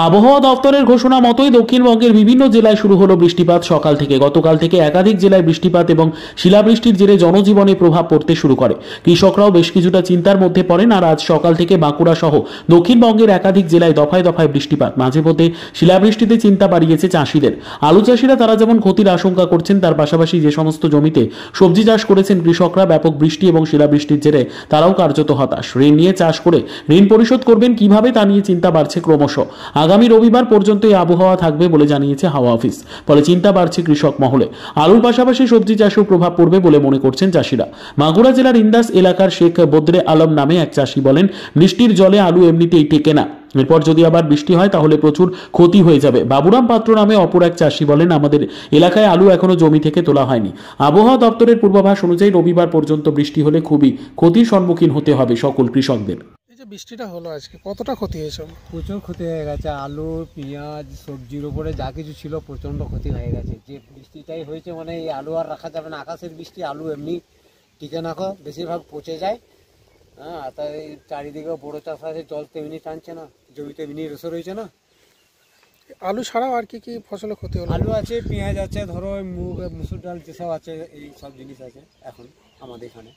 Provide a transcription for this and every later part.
আবহাওয়া দপ্তরের ঘোষণা মতোই দক্ষিণবঙ্গের বিভিন্ন জেলায় শুরু হলো বৃষ্টিপাত। সকাল থেকে গতকাল থেকে একাধিক জেলায় বৃষ্টিপাত এবং শিলাবৃষ্টির জেরে জনজীবনে প্রভাব পড়তে শুরু করে। কৃষকরাও বেশ কিছুটা চিন্তার মধ্যে পড়েন। আর আজ সকাল থেকে বাঁকুড়া সহ দক্ষিণবঙ্গের একাধিক জেলায় দফায় দফায় বৃষ্টিপাত, মাঝে মধ্যে শিলাবৃষ্টিতে চিন্তা বাড়িয়েছে চাষিদের। আলু চাষিরা তারা যেমন ক্ষতির আশঙ্কা করছেন, তার পাশাপাশি যে সমস্ত জমিতে সবজি চাষ করেছেন কৃষকরা, ব্যাপক বৃষ্টি এবং শিলাবৃষ্টির জেরে তারাও কার্যত হতাশ। ঋণ নিয়ে চাষ করে ঋণ পরিশোধ করবেন কিভাবে তা নিয়ে চিন্তা বাড়ছে ক্রমশ। আগামী রবিবার পর্যন্ত এই আবহাওয়া থাকবে বলে জানিয়েছে হাওয়া অফিস। ফলে চিন্তা বাড়ছে কৃষক মহলে। আলুর পাশাপাশি সবজি চাষেও প্রভাব পড়বে বলে মনে করছেন চাষিরা। মাগুরা জেলার ইন্দাস এলাকার শেখ বদরে আলম নামে এক চাষি বলেন, বৃষ্টির জলে আলু এমনিতেই টেকে না, এরপর যদি আবার বৃষ্টি হয় তাহলে প্রচুর ক্ষতি হয়ে যাবে। বাবুরাম পাত্র নামে অপর এক চাষি বলেন, আমাদের এলাকায় আলু এখনো জমি থেকে তোলা হয়নি। আবহাওয়া দপ্তরের পূর্বাভাস অনুযায়ী রবিবার পর্যন্ত বৃষ্টি হলে খুবই ক্ষতির সম্মুখীন হতে হবে সকল কৃষকদের। যে বৃষ্টিটা হলো আজকে, কতটা ক্ষতি হয়েছে? প্রচুর ক্ষতি হয়ে গেছে। আলু, পেঁয়াজ, সবজির উপরে যা কিছু ছিল প্রচণ্ড ক্ষতি হয়ে গেছে। যে বৃষ্টিটাই হয়েছে, মানে এই আলু আর রাখা যাবে না। আকাশের বৃষ্টি, আলু এমনি টিকে না, বেশিরভাগ পচে যায়। হ্যাঁ, তাই চারিদিকে বড় চাষ আছে, জল তো এমনি টানছে না, জমিতে এমনি রসে রয়েছে না। আলু ছাড়াও আর কি কি ফসলের ক্ষতি হলো? আলু আছে, পেঁয়াজ আছে, ধরো মুগ, মুসুর ডাল যেসব আছে, এই সব জিনিস আছে এখন আমাদের এখানে।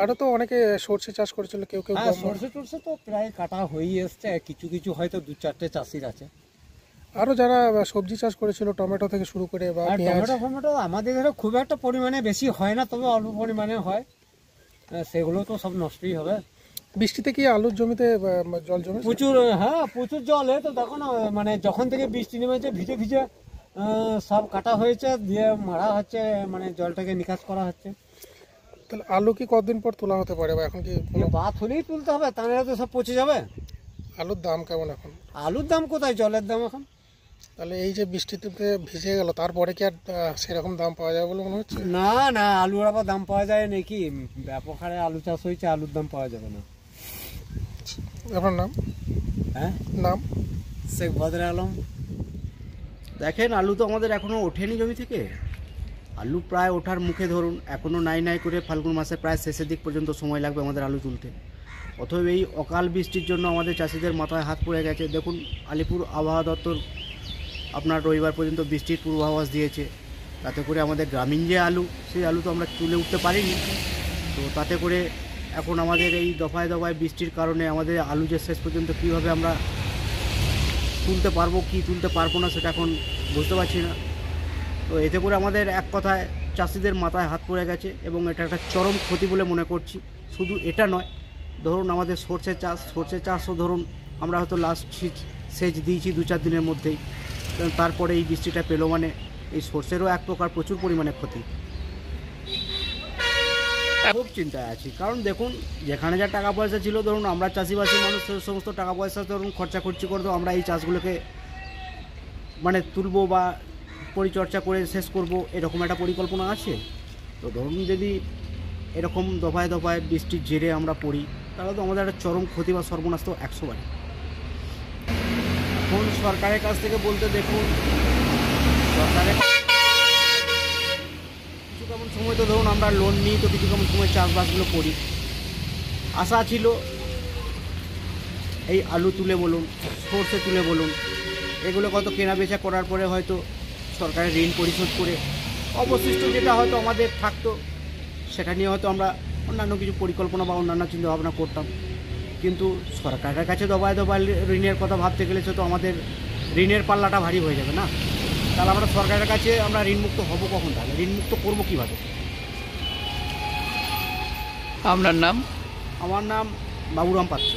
আরও তো অনেকে সর্ষে চাষ করেছিল, কেউ কেউ। হ্যাঁ, সর্ষে টর্ষে তো প্রায় কাটা হয়েই এসছে। কিছু কিছু হয়তো দু চারটে চাষির আছে। আরও যারা সবজি চাষ করেছিল, টমেটো থেকে শুরু করে বা টমেটো আমাদের এখানে খুব একটা পরিমাণে বেশি হয় না, তবে অল্প পরিমাণে হয়। সেগুলো তো সব নষ্টই হবে। বৃষ্টিতে কি আলুর জমিতে জল জমে? প্রচুর, হ্যাঁ প্রচুর জল। তো দেখো না, মানে যখন থেকে বৃষ্টি নেমেছে ভিজে ভিজে সব কাটা হয়েছে, দিয়ে মারা হচ্ছে, মানে জলটাকে নিকাশ করা হচ্ছে। তাহলে আলু কি কতদিন পর তোলা হতে পারে, বা এখন কি বাত হলেই তুলতে হবে, তাহলে তো সব পচে যাবে। আলুর দাম কেমন এখন? আলুর দাম কোথায়, জলের দাম এখন। তাহলে এই যে বৃষ্টিতে ভিজে গেল, তারপরে কি আর সেরকম দাম পাওয়া যাবে বলে মনে হচ্ছে? না না, আলুর আবার দাম পাওয়া যায় নাকি? ব্যাপক হারে আলু চাষ হয়েছে, আলুর দাম পাওয়া যাবে না। আপনার নাম? হ্যাঁ, নাম শেখ বদরে আলম। দেখেন, আলু তো আমাদের এখনও ওঠেনি জমি থেকে। আলু প্রায় ওঠার মুখে, ধরুন এখনও নাই নাই করে ফাল্গুন মাসের প্রায় শেষের দিক পর্যন্ত সময় লাগবে আমাদের আলু তুলতে। অতএব এই অকাল বৃষ্টির জন্য আমাদের চাষিদের মাথায় হাত পড়ে গেছে। দেখুন, আলিপুর আবহাওয়া দপ্তর আপনার রবিবার পর্যন্ত বৃষ্টির পূর্বাভাস দিয়েছে। তাতে করে আমাদের গ্রামীণ যে আলু, সেই আলু তো আমরা তুলে উঠতে পারিনি। তো তাতে করে এখন আমাদের এই দফায় দফায় বৃষ্টির কারণে আমাদের আলু যে শেষ পর্যন্ত কীভাবে আমরা তুলতে পারবো কি তুলতে পারবো না, সেটা এখন বুঝতে পারছি না। তো এতে করে আমাদের এক কথায় চাষিদের মাথায় হাত পড়ে গেছে, এবং এটা একটা চরম ক্ষতি বলে মনে করছি। শুধু এটা নয়, ধরুন আমাদের সর্ষে চাষও ধরুন আমরা হয়তো লাস্ট সেচ দিয়েছি 2-4 দিনের মধ্যেই, তারপরে এই বৃষ্টিটা পেলো, মানে এই সর্ষেরও এক প্রকার প্রচুর পরিমাণে ক্ষতি। খুব চিন্তায় আছি, কারণ দেখুন যেখানে যা টাকা পয়সা ছিল, ধরুন আমরা চাষিবাসী মানুষ, সমস্ত টাকা পয়সা ধরুন খরচাখরচি করে তো আমরা এই চাষগুলোকে মানে তুলবো বা পরিচর্যা করে শেষ করব, এরকম একটা পরিকল্পনা আছে। তো ধরুন যদি এরকম দফায় দফায় বৃষ্টির জেরে আমরা পড়ি, তাহলে তো আমাদের একটা চরম ক্ষতি বা সর্বনাশ তো 100 বারে। এখন সরকারের কাছ থেকে বলতে, দেখুন সরকারের কিছু কেমন সময় তো ধরুন আমরা লোন নিই, তো কিছু কেমন সময় চাষবাসগুলো করি। আশা ছিল এই আলু তুলে বলুন, সর্ষে তুলে বলুন, এগুলো কত কেনা বেচা করার পরে হয়তো সরকারের ঋণ পরিশোধ করে অবশিষ্ট যেটা হয়তো আমাদের থাকতো, সেটা নিয়ে হয়তো আমরা অন্যান্য কিছু পরিকল্পনা বা অন্যান্য চিন্তাভাবনা করতাম। কিন্তু সরকারের কাছে দফায় দফায় ঋণের কথা ভাবতে গেলে তো আমাদের ঋণের পাল্লাটা ভারী হয়ে যাবে না। তাহলে আমরা সরকারের কাছে আমরা ঋণমুক্ত হব কখন? তাহলে ঋণমুক্ত করবো কীভাবে? আপনার নাম? আমার নাম বাবুরাম পাত্র।